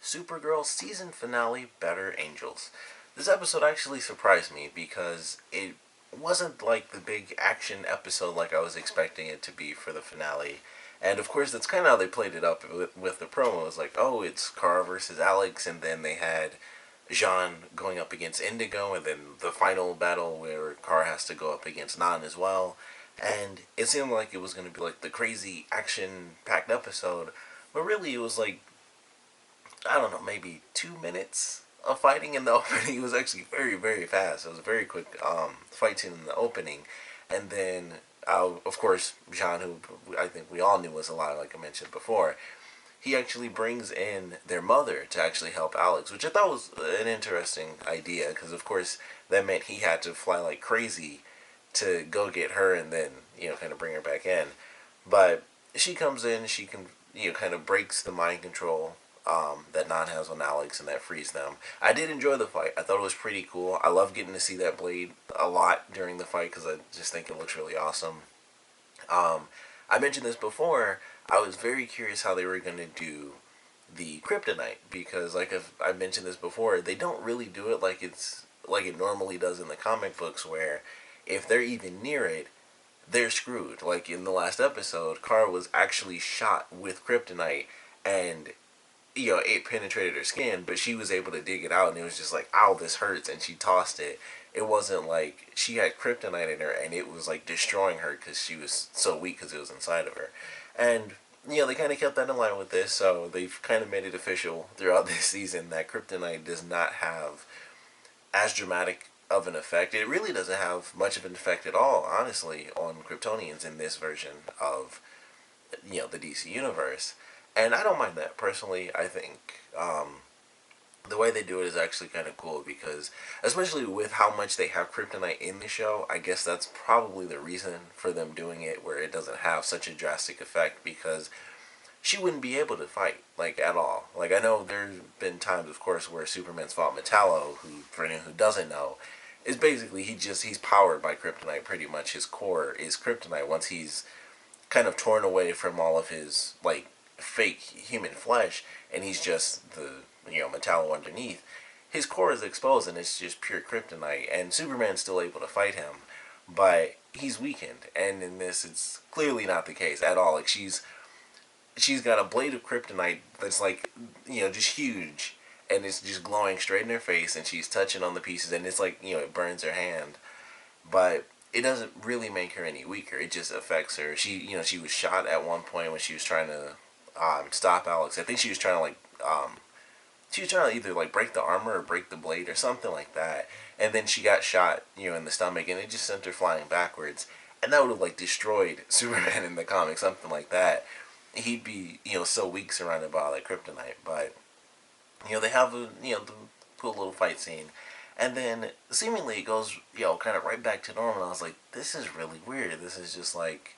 Supergirl season finale, Better Angels. This episode actually surprised me because it wasn't like the big action episode like I was expecting it to be for the finale. And of course, that's kind of how they played it up with the promos. Like, oh, it's Kara versus Alex, and then they had Jean going up against Indigo, and then the final battle where Kara has to go up against Nan as well. And it seemed like it was going to be like the crazy action packed episode, but really it was like, I don't know, maybe 2 minutes of fighting in the opening. It was actually very, very fast. It was a very quick fight scene in the opening. And then, of course, Jean, who I think we all knew was alive, like I mentioned before, he actually brings in their mother to actually help Alex, which I thought was an interesting idea, because, of course, that meant he had to fly like crazy to go get her and then, kind of bring her back in. But she comes in, she can, kind of breaks the mind control that Nan has on Alex, and that frees them. I did enjoy the fight. I thought it was pretty cool. I love getting to see that blade a lot during the fight because I just think it looks really awesome. I mentioned this before. I was very curious how they were going to do the kryptonite because, like I mentioned this before, they don't really do it like it normally does in the comic books, where if they're even near it, they're screwed. Like in the last episode, Kara was actually shot with kryptonite, and it penetrated her skin, but she was able to dig it out, and it was just like, ow, this hurts, and she tossed it. It wasn't like she had kryptonite in her, and it was like destroying her because she was so weak because it was inside of her. And, they kind of kept that in line with this, so they've kind of made it official throughout this season that kryptonite does not have as dramatic of an effect. It really doesn't have much of an effect at all, honestly, on Kryptonians in this version of, the DC universe. And I don't mind that personally. I think the way they do it is actually kind of cool because, especially with how much they have kryptonite in the show, I guess that's probably the reason for them doing it where it doesn't have such a drastic effect, because she wouldn't be able to fight, like, at all. Like, I know there's been times, of course, where Superman's fought Metallo, who, for anyone who doesn't know, is basically he's powered by kryptonite pretty much. His core is kryptonite. Once he's kind of torn away from all of his, like, fake human flesh, and he's just the Metallo underneath, his core is exposed and it's just pure kryptonite, and Superman's still able to fight him, but he's weakened. And in this, it's clearly not the case at all. Like, she's got a blade of kryptonite that's like, just huge, and it's just glowing straight in her face, and she's touching on the pieces, and it's like, it burns her hand, but it doesn't really make her any weaker. It just affects her. She was shot at one point when she was trying to stop Alex. I think she was trying to she was trying to either like break the armor or break the blade or something like that. And then she got shot, in the stomach, and it just sent her flying backwards. And that would have like destroyed Superman in the comics, something like that. He'd be, so weak surrounded by all that kryptonite. But they have the cool little fight scene. And then seemingly it goes, kind of right back to normal. I was like, this is really weird. This is just like,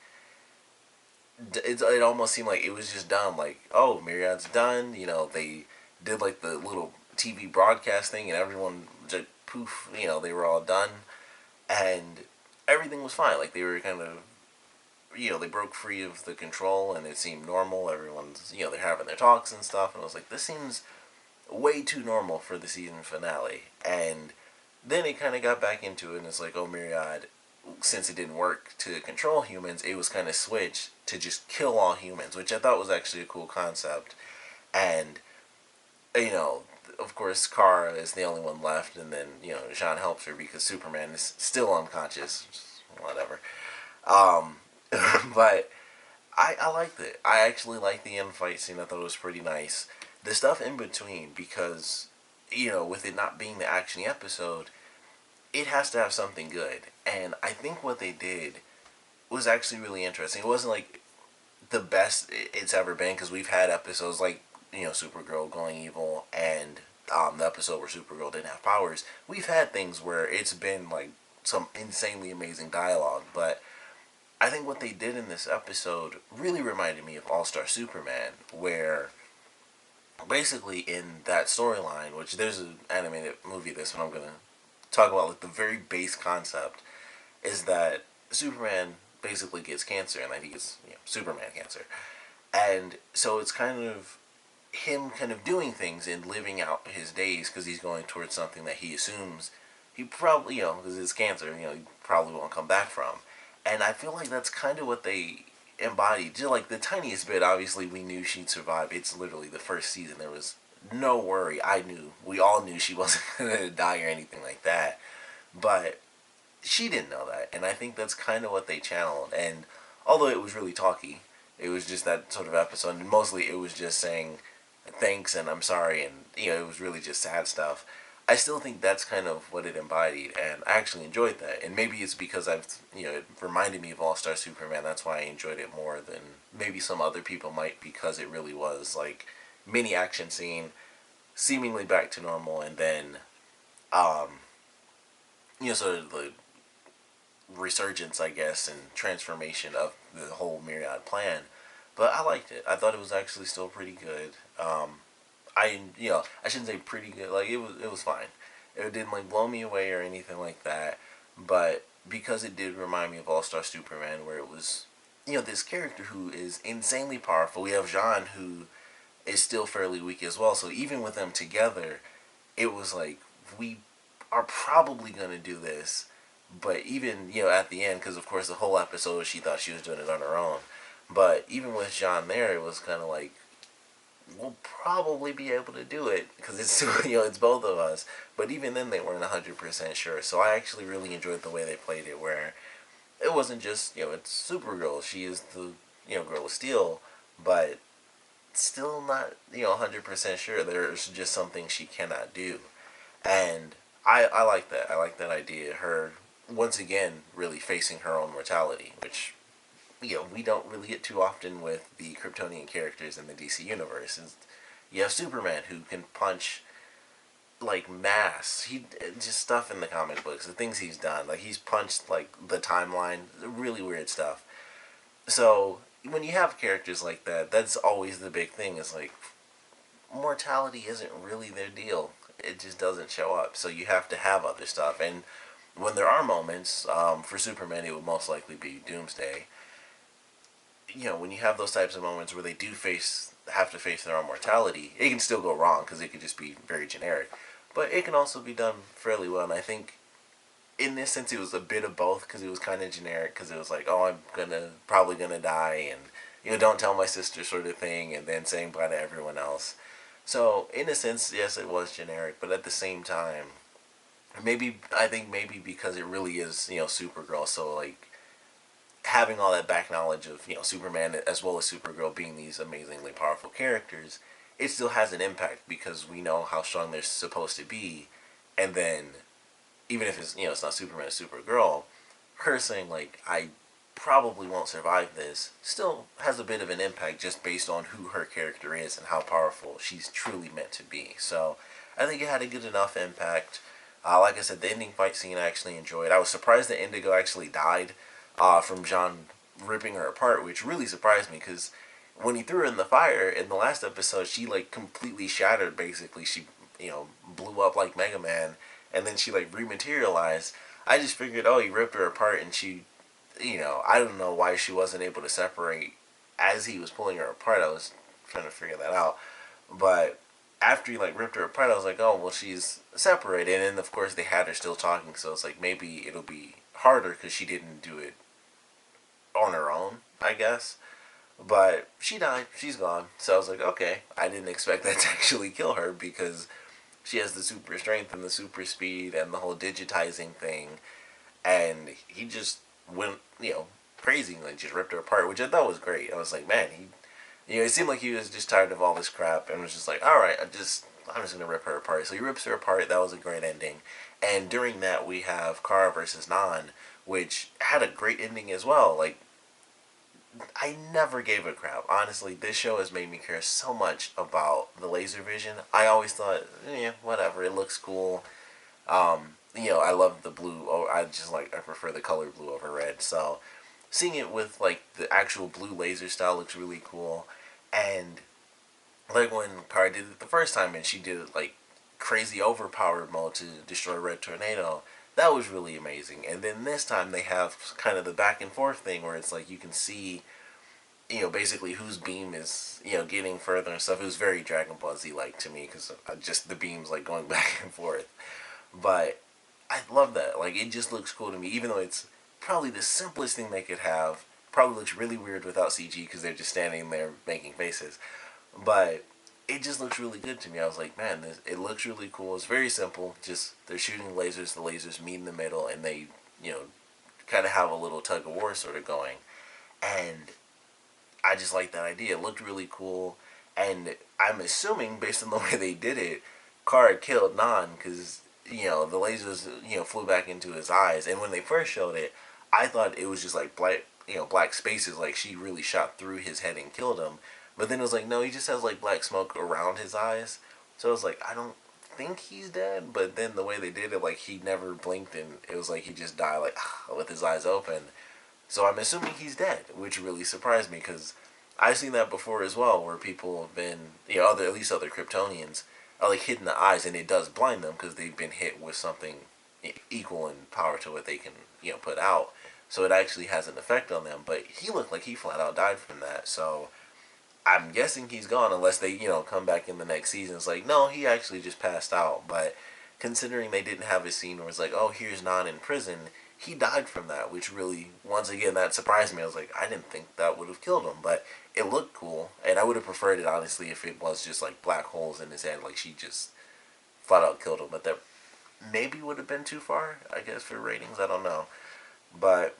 it almost seemed like it was just done. Like, oh, Myriad's done. They did like the little TV broadcast thing, and everyone just poof. They were all done, and everything was fine. Like, they were kind of, they broke free of the control, and it seemed normal. Everyone's, they're having their talks and stuff, and I was like, this seems way too normal for the season finale. And then it kind of got back into it, and it's like, oh, Myriad, since it didn't work to control humans, it was kind of switched to just kill all humans, which I thought was actually a cool concept. And, of course, Kara is the only one left, and then, Jean helps her because Superman is still unconscious. Whatever. But I liked it. I actually liked the end fight scene. I thought it was pretty nice. The stuff in between, because, with it not being the action episode, it has to have something good. And I think what they did was actually really interesting. It wasn't like the best it's ever been, because we've had episodes like, Supergirl going evil, and the episode where Supergirl didn't have powers. We've had things where it's been like some insanely amazing dialogue, but I think what they did in this episode really reminded me of All-Star Superman, where basically in that storyline, which there's an animated movie of this one I'm going to talk about, like the very base concept is that Superman basically gets cancer, and that he gets Superman cancer. And so it's kind of him kind of doing things and living out his days because he's going towards something that he assumes he probably, because it's cancer, he probably won't come back from. And I feel like that's kind of what they embodied. Just like the tiniest bit, obviously, we knew she'd survive. It's literally the first season. There was no worry. We all knew she wasn't going to die or anything like that. But she didn't know that. And I think that's kind of what they channeled. And although it was really talky, it was just that sort of episode. And mostly it was just saying thanks and I'm sorry. And, it was really just sad stuff. I still think that's kind of what it embodied, and I actually enjoyed that. And maybe it's because it reminded me of All Star Superman. That's why I enjoyed it more than maybe some other people might, because it really was like mini action scene, seemingly back to normal, and then, um, sort of the resurgence, I guess, and transformation of the whole Myriad plan. But I liked it. I thought it was actually still pretty good. I shouldn't say pretty good. Like it was fine. It didn't like blow me away or anything like that. But because it did remind me of All Star Superman, where it was, this character who is insanely powerful. We have Jean, who is still fairly weak as well. So even with them together, it was like we are probably gonna do this. But even at the end, because of course the whole episode she thought she was doing it on her own. But even with Jean there, it was kind of like we'll probably be able to do it because it's it's both of us. But even then, they weren't 100% sure. So I actually really enjoyed the way they played it, where it wasn't just it's Supergirl. She is the Girl of Steel, but still not 100% sure. There's just something she cannot do, and I like that. I like that idea. Her once again really facing her own mortality, which we don't really get too often with the Kryptonian characters in the DC universe. And you have Superman, who can punch like mass. He just stuff in the comic books, the things he's done. Like he's punched like the timeline, really weird stuff. So when you have characters like that, that's always the big thing. Is like mortality isn't really their deal. It just doesn't show up. So you have to have other stuff. And when there are moments, for Superman, it would most likely be Doomsday. When you have those types of moments where they do have to face their own mortality, it can still go wrong because it could just be very generic. But it can also be done fairly well, and I think in this sense it was a bit of both because it was kind of generic because it was like, oh, probably gonna die, and don't tell my sister sort of thing, and then saying bye to everyone else. So in a sense, yes, it was generic, but at the same time, I think maybe because it really is Supergirl, so like having all that back knowledge of Superman as well as Supergirl being these amazingly powerful characters, it still has an impact because we know how strong they're supposed to be, and then even if it's not Superman, it's Supergirl, her saying like I probably won't survive this still has a bit of an impact just based on who her character is and how powerful she's truly meant to be. So I think it had a good enough impact. Like I said, the ending fight scene I actually enjoyed. I was surprised that Indigo actually died from John ripping her apart, which really surprised me because when he threw her in the fire in the last episode, she like completely shattered. Basically, she blew up like Mega Man, and then she like rematerialized. I just figured, oh, he ripped her apart, and she, I don't know why she wasn't able to separate as he was pulling her apart. I was trying to figure that out, but after he like ripped her apart, I was like, oh well, she's separated, and of course they had her still talking, so it's like maybe it'll be harder because she didn't do it on her own, I guess. But she died. She's gone. So I was like, okay. I didn't expect that to actually kill her because she has the super strength and the super speed and the whole digitizing thing. And he just went, crazy and like, just ripped her apart, which I thought was great. I was like, man, it seemed like he was just tired of all this crap and was just like, all right, I'm just gonna rip her apart. So he rips her apart. That was a great ending. And during that, we have Kara versus Nan, which had a great ending as well. Like, I never gave a crap. Honestly, this show has made me care so much about the laser vision. I always thought, whatever, it looks cool. I love the blue. Oh, I prefer the color blue over red. So, seeing it with, like, the actual blue laser style looks really cool. And, like, when Kara did it the first time and she did it, like, crazy overpowered mode to destroy Red Tornado, that was really amazing. And then this time they have kind of the back and forth thing where it's like you can see basically whose beam is, getting further and stuff. It was very Dragon Ball Z like to me because just the beams like going back and forth. But I love that. Like, it just looks cool to me, even though it's probably the simplest thing they could have. Probably looks really weird without CG because they're just standing there making faces. But it just looks really good to me. I was like, man, it looks really cool. It's very simple. Just they're shooting lasers. The lasers meet in the middle, and they, kind of have a little tug of war sort of going. And I just like that idea. It looked really cool. And I'm assuming, based on the way they did it, Kara killed Nan because, the lasers, flew back into his eyes. And when they first showed it, I thought it was just like black spaces. Like, she really shot through his head and killed him. But then it was like, no, he just has like black smoke around his eyes. So I was like, I don't think he's dead. But then the way they did it, like, he never blinked and it was like he just died like with his eyes open. So I'm assuming he's dead, which really surprised me because I've seen that before as well, where people have been, at least other Kryptonians, are like hit in the eyes, and it does blind them because they've been hit with something equal in power to what they can, put out. So it actually has an effect on them. But he looked like he flat out died from that. So I'm guessing he's gone unless they, come back in the next season. It's like, no, he actually just passed out. But considering they didn't have a scene where it's like, oh, here's Nan in prison, he died from that, which really, once again, that surprised me. I was like, I didn't think that would have killed him, but it looked cool, and I would have preferred it, honestly, if it was just, like, black holes in his head, like she just flat out killed him, but that maybe would have been too far, I guess, for ratings, I don't know, but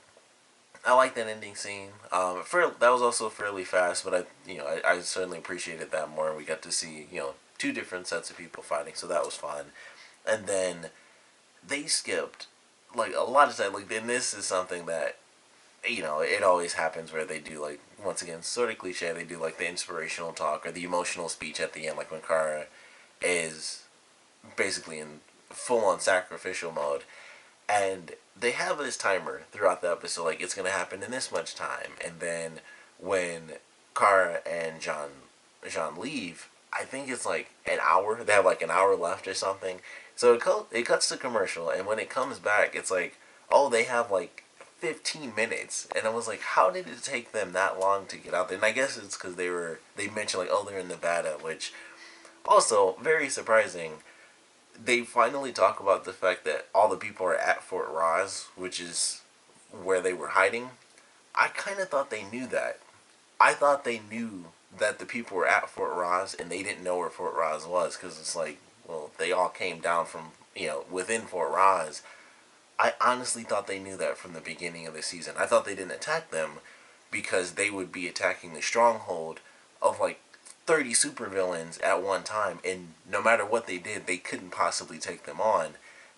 I like that ending scene. That was also fairly fast, but I certainly appreciated that more. We got to see, two different sets of people fighting, so that was fun, and then they skipped like a lot of times, like, and this is something that it always happens where they do, like, once again, sort of cliche, they do like the inspirational talk or the emotional speech at the end, like when Kara is basically in full on sacrificial mode, and they have this timer throughout the episode, like it's gonna happen in this much time, and then when Kara and John leave, I think it's like an hour. They have like an hour left or something. So it cuts to commercial, and when it comes back, it's like, oh, they have like 15 minutes, and I was like, how did it take them that long to get out there? And I guess it's because they mentioned like, oh, they're in Nevada, which also very surprising. They finally talk about the fact that all the people are at Fort Ross, which is where they were hiding. I kind of thought they knew that. I thought they knew that the people were at Fort Ross and they didn't know where Fort Ross was because it's like, well, they all came down from, within Fort Ross. I honestly thought they knew that from the beginning of the season. I thought they didn't attack them because they would be attacking the stronghold of like 30 supervillains at one time, and no matter what they did, they couldn't possibly take them on.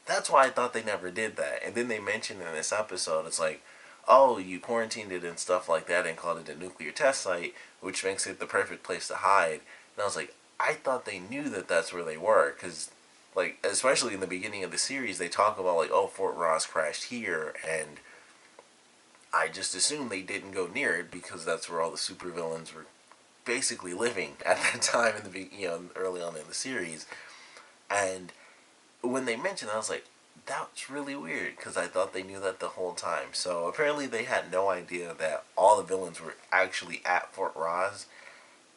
That's why I thought they never did that. And then they mentioned in this episode, it's like, oh, you quarantined it and stuff like that and called it a nuclear test site, which makes it the perfect place to hide. And I was like, I thought they knew that that's where they were, because, like, especially in the beginning of the series, they talk about, like, oh, Fort Ross crashed here, and I just assumed they didn't go near it because that's where all the supervillains were basically living at that time in the early on in the series. And when they mentioned it, I was like, that's really weird because I thought they knew that the whole time. So apparently they had no idea that all the villains were actually at Fort Ross,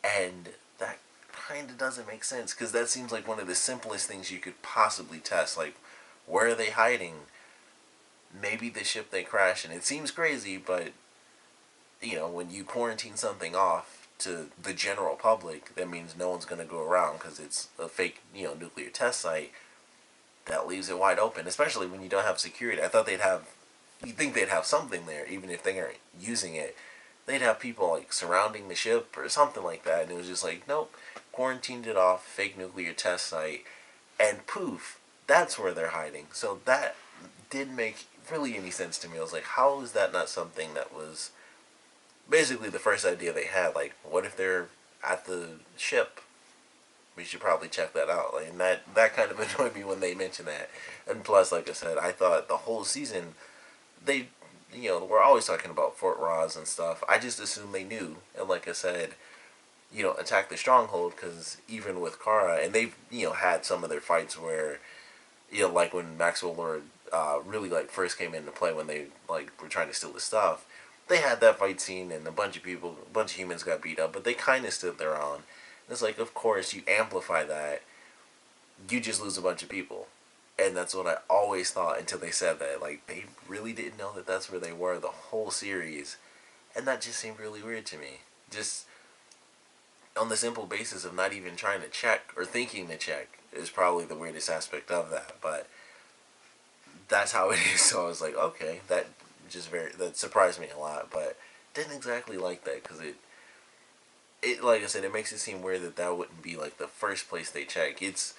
and that kind of doesn't make sense because that seems like one of the simplest things you could possibly test. Like, where are they hiding? Maybe the ship they crashed in. It seems crazy, but when you quarantine something off to the general public, that means no one's going to go around because it's a fake, nuclear test site. That leaves it wide open, especially when you don't have security. I thought you'd think they'd have something there, even if they aren't using it. They'd have people, like, surrounding the ship or something like that, and it was just like, nope, quarantined it off, fake nuclear test site, and poof, that's where they're hiding. So that didn't make really any sense to me. I was like, how is that not something that was basically the first idea they had? Like, what if they're at the ship? We should probably check that out. Like, and that kind of annoyed me when they mentioned that. And plus, like I said, I thought the whole season, they, we're always talking about Fort Ross and stuff. I just assumed they knew. And like I said, attack the stronghold, because even with Kara, and they've, had some of their fights where, like when Maxwell Lord really, like, first came into play when they, like, were trying to steal the stuff, they had that fight scene and a bunch of people, a bunch of humans got beat up, but they kind of stood their own. It's like, of course, you amplify that, you just lose a bunch of people. And that's what I always thought until they said that. Like, they really didn't know that that's where they were the whole series. And that just seemed really weird to me. Just on the simple basis of not even trying to check or thinking to check is probably the weirdest aspect of that. But that's how it is. So I was like, okay, that surprised me a lot. But didn't exactly like that because it like I said, it makes it seem weird that that wouldn't be like the first place they check. It's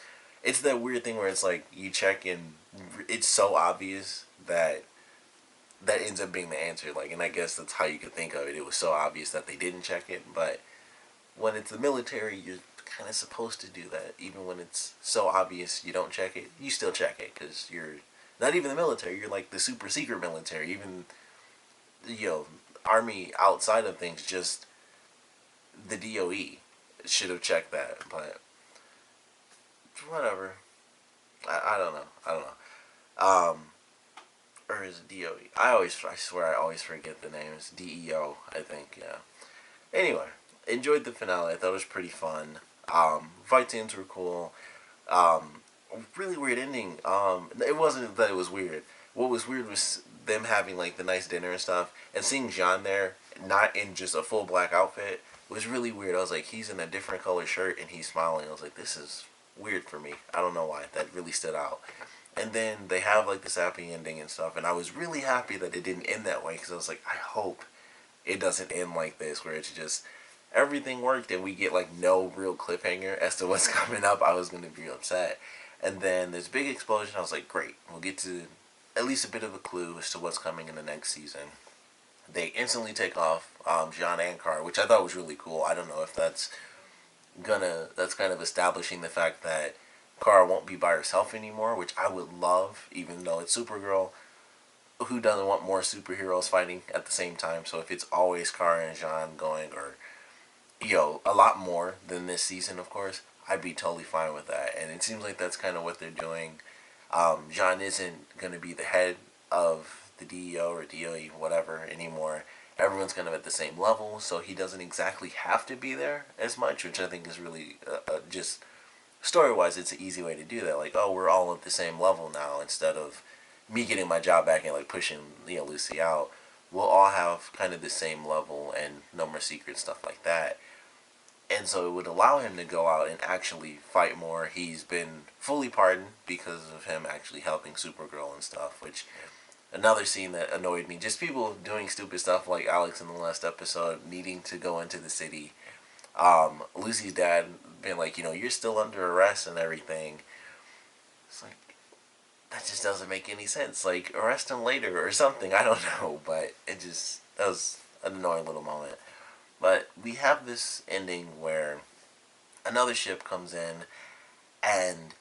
that weird thing where it's like you check and it's so obvious that that ends up being the answer. Like, and I guess that's how you could think of it. It was so obvious that they didn't check it, but when it's the military, you're kind of supposed to do that. Even when it's so obvious you don't check it, you still check it because you're not even the military. You're like the super secret military. Even army outside of things, just the DOE should have checked that, but whatever. I don't know. I don't know. Or is it DOE? I swear I always forget the name. It's DEO, I think, yeah. Anyway, enjoyed the finale. I thought it was pretty fun. Fight scenes were cool. Really weird ending. It wasn't that it was weird. What was weird was them having like the nice dinner and stuff, and seeing Jean there, not in just a full black outfit, was really weird. I was like, he's in a different color shirt and he's smiling. I was like, this is weird for me. I don't know why. That really stood out. And then they have like this happy ending and stuff, and I was really happy that it didn't end that way because I was like, I hope it doesn't end like this where it's just everything worked and we get like no real cliffhanger as to what's coming up. I was gonna be upset. And then this big explosion. I was like, great, we'll get to at least a bit of a clue as to what's coming in the next season. They instantly take off Jean and Car, which I thought was really cool. I don't know if that's kind of establishing the fact that Kara won't be by herself anymore, which I would love, even though it's Supergirl. Who doesn't want more superheroes fighting at the same time? So if it's always Kara and Jean going, or a lot more than this season, of course, I'd be totally fine with that. And it seems like that's kind of what they're doing. Jean isn't going to be the head of the DEO or DOE, whatever, anymore. Everyone's kind of at the same level, so he doesn't exactly have to be there as much, which I think is really just story-wise, it's an easy way to do that. Like, oh, we're all at the same level now, instead of me getting my job back and like pushing Lucy out. We'll all have kind of the same level and no more secret stuff like that. And so it would allow him to go out and actually fight more. He's been fully pardoned because of him actually helping Supergirl and stuff, which another scene that annoyed me. Just people doing stupid stuff like Alex in the last episode needing to go into the city. Lucy's dad being like, you're still under arrest and everything. It's like, that just doesn't make any sense. Like, arrest him later or something. I don't know, but that was an annoying little moment. But we have this ending where another ship comes in and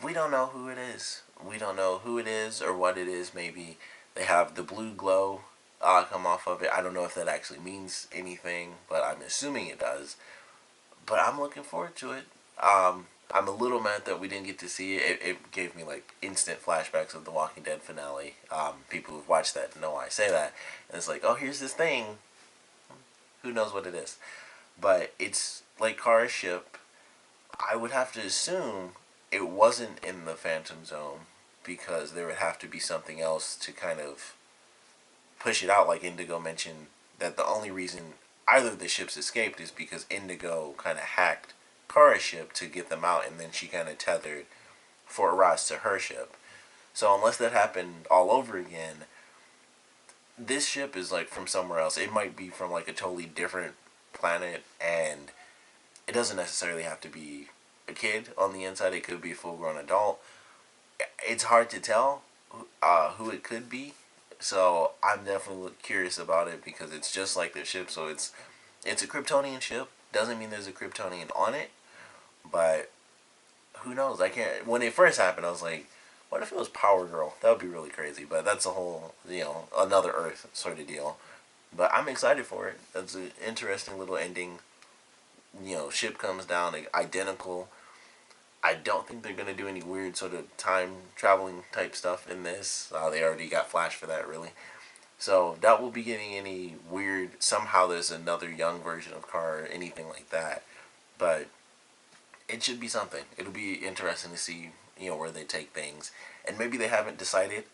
we don't know who it is. We don't know who it is or what it is. Maybe they have the blue glow come off of it. I don't know if that actually means anything, but I'm assuming it does. But I'm looking forward to it. I'm a little mad that we didn't get to see it. It gave me like instant flashbacks of the Walking Dead finale. People who've watched that know I say that. And it's like, oh, here's this thing. Who knows what it is? But it's like Kara's ship. I would have to assume it wasn't in the Phantom Zone because there would have to be something else to kind of push it out. Like Indigo mentioned that the only reason either of the ships escaped is because Indigo kind of hacked Kara's ship to get them out, and then she kind of tethered Fort Ross to her ship. So unless that happened all over again, this ship is like from somewhere else. It might be from like a totally different planet, and it doesn't necessarily have to be a kid on the inside. It could be a full-grown adult. It's hard to tell who it could be. So I'm definitely curious about it because it's just like their ship. So it's a Kryptonian ship. Doesn't mean there's a Kryptonian on it, but who knows? I can't. When it first happened, I was like, what if it was Power Girl? That would be really crazy. But that's a whole, another Earth sort of deal. But I'm excited for it. That's an interesting little ending. Ship comes down, identical. I don't think they're going to do any weird sort of time traveling type stuff in this. They already got Flash for that, really. So that will be getting any weird. Somehow there's another young version of Kara or anything like that. But it should be something. It'll be interesting to see, where they take things, and maybe they haven't decided.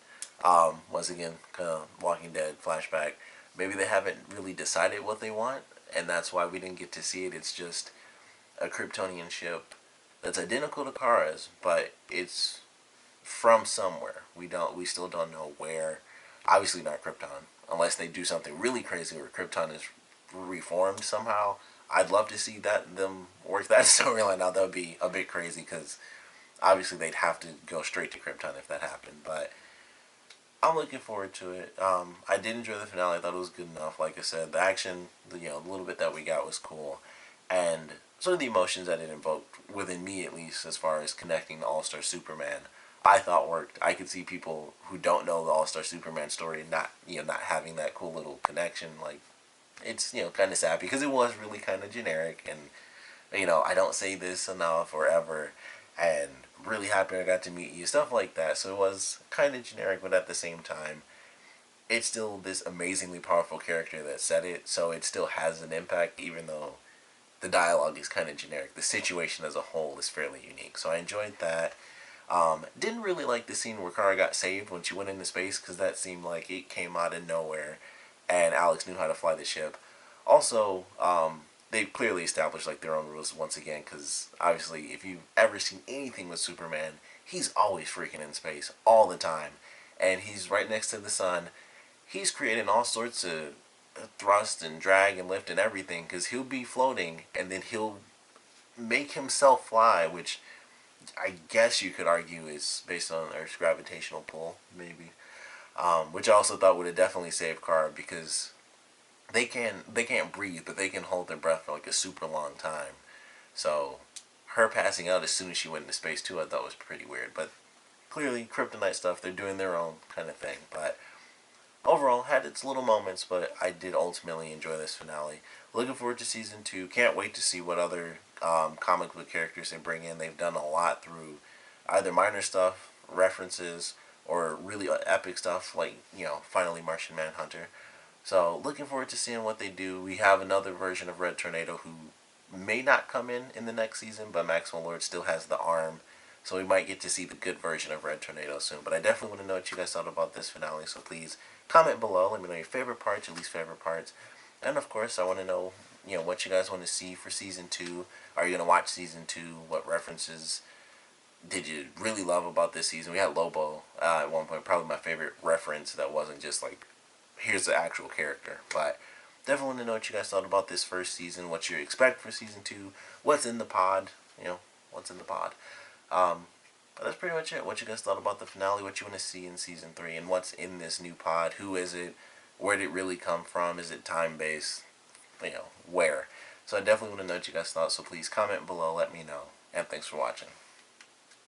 Once again, kind of Walking Dead flashback. Maybe they haven't really decided what they want, and that's why we didn't get to see it. It's just a Kryptonian ship that's identical to Kara's, but it's from somewhere. We still don't know where. Obviously not Krypton, unless they do something really crazy where Krypton is reformed somehow. I'd love to see them work that storyline out. That would be a bit crazy because obviously they'd have to go straight to Krypton if that happened. But I'm looking forward to it. I did enjoy the finale. I thought it was good enough. Like I said, the action, the little bit that we got was cool, and sort of the emotions that it invoked within me, at least, as far as connecting to All Star Superman, I thought worked. I could see people who don't know the All Star Superman story not having that cool little connection. Like, it's kind of sad because it was really kind of generic, and I don't say this enough or ever, and really happy I got to meet you, stuff like that. So it was kind of generic, but at the same time, it's still this amazingly powerful character that said it, so it still has an impact, even though the dialogue is kind of generic. The situation as a whole is fairly unique, so I enjoyed that. Didn't really like the scene where Kara got saved when she went into space, because that seemed like it came out of nowhere, and Alex knew how to fly the ship. Also, they clearly established like their own rules once again, because obviously if you've ever seen anything with Superman, he's always freaking in space all the time, and he's right next to the sun. He's creating all sorts of thrust and drag and lift and everything, because he'll be floating and then he'll make himself fly, which I guess you could argue is based on Earth's gravitational pull, maybe. Which I also thought would have definitely saved Kara, because they can't breathe, but they can hold their breath for like a super long time. So her passing out as soon as she went into space too, I thought was pretty weird. But clearly, kryptonite stuff, they're doing their own kind of thing. But overall, had its little moments, but I did ultimately enjoy this finale. Looking forward to season 2. Can't wait to see what other comic book characters they bring in. They've done a lot through either minor stuff, references, or really epic stuff like, finally Martian Manhunter. So looking forward to seeing what they do. We have another version of Red Tornado who may not come in the next season, but Maxwell Lord still has the arm. So we might get to see the good version of Red Tornado soon. But I definitely want to know what you guys thought about this finale. So please comment below. Let me know your favorite parts, your least favorite parts. And of course, I want to know, what you guys want to see for season 2. Are you going to watch season 2? What references did you really love about this season? We had Lobo at one point, probably my favorite reference that wasn't just like, here's the actual character. But definitely want to know what you guys thought about this first season, what you expect for season 2, what's in the pod, what's in the pod. But that's pretty much it. What you guys thought about the finale, what you want to see in season 3, and what's in this new pod. Who is it? Where did it really come from? Is it time-based? Where? So I definitely want to know what you guys thought, so please comment below, let me know. And thanks for watching.